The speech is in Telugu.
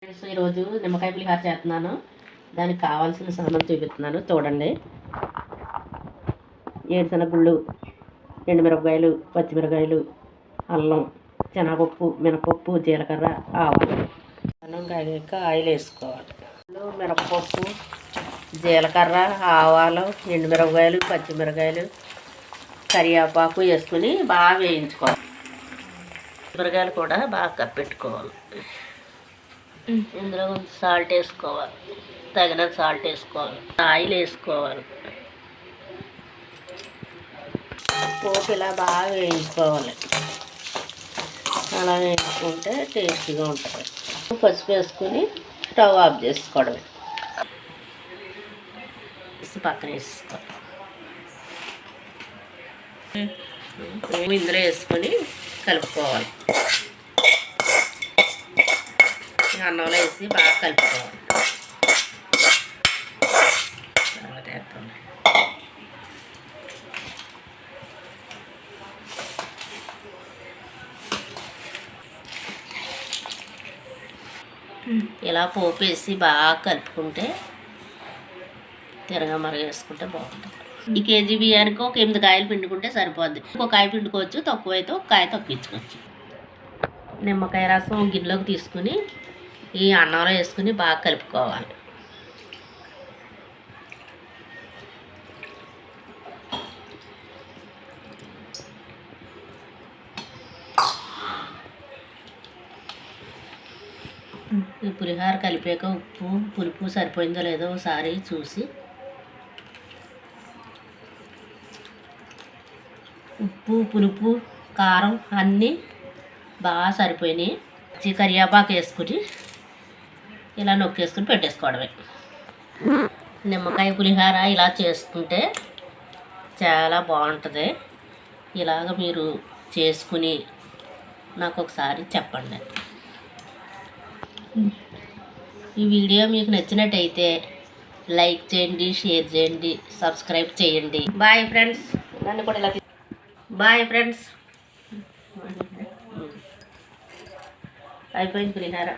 ఫ్రెండ్స్, ఈరోజు నిమ్మకాయ పులిహార చేస్తున్నాను. దానికి కావాల్సిన సామాన్ చూపిస్తున్నాను చూడండి. ఏడుశనగగుళ్ళు, ఎండుమిరపకాయలు, పచ్చిమిరపకాయలు, అల్లం, శనగపప్పు, మినపప్పు, జీలకర్ర, ఆవాలు. అన్నం కాగాక ఆయిల్ వేసుకోవాలి. మినపప్పు, జీలకర్ర, ఆవాలు, ఎండుమిరపకాయలు, పచ్చిమిరపకాయలు, కరివేపాకు వేసుకుని బాగా వేయించుకోవాలి. మిరపకాయలు కూడా బాగా కప్పెట్టుకోవాలి. ఇందులో కొంచెం సాల్ట్ వేసుకోవాలి, తగినంత సాల్ట్ వేసుకోవాలి, ఆయిల్ వేసుకోవాలి. పోపు ఇలా బాగా వేయించుకోవాలి. అలా వేయించుకుంటే టేస్టీగా ఉంటుంది. పసుపు వేసుకుని స్టవ్ ఆఫ్ చేసుకోవడమే. పక్కన వేసుకోవాలి. ఇందులో వేసుకొని కలుపుకోవాలి. అన్నంలో వేసి బాగా కలుపుకోవాలి. ఇలా పోపు వేసి బాగా కలుపుకుంటే మరగేసుకుంటే బాగుంటుంది. ఈ కేజీ బియ్యానికి ఒక 8 కాయలు పిండుకుంటే సరిపోద్ది. ఒక కాయ పిండుకోవచ్చు, తక్కువైతే ఒక కాయ తప్పించుకోవచ్చు. నిమ్మకాయ రసం గిన్నెలోకి తీసుకుని ఈ అన్నంలో వేసుకుని బాగా కలుపుకోవాలి. ఈ పులిహార కలిపాక ఉప్పు పులుపు సరిపోయిందో లేదో ఒకసారి చూసి, ఉప్పు పులుపు కారం అన్నీ బాగా సరిపోయినాయి. కరివేపాకు వేసుకుని ఇలా నొక్కేసుకుని పెట్టేసుకోవడమే. నిమ్మకాయ పులిహార ఇలా చేసుకుంటే చాలా బాగుంటుంది. ఇలాగ మీరు చేసుకుని నాకు ఒకసారి చెప్పండి. ఈ వీడియో మీకు నచ్చినట్టయితే లైక్ చేయండి, షేర్ చేయండి, సబ్స్క్రైబ్ చేయండి. Bye friends. నన్ను కూడా ఇలా బాయ్ ఫ్రెండ్స్. అయిపోయింది పులిహార.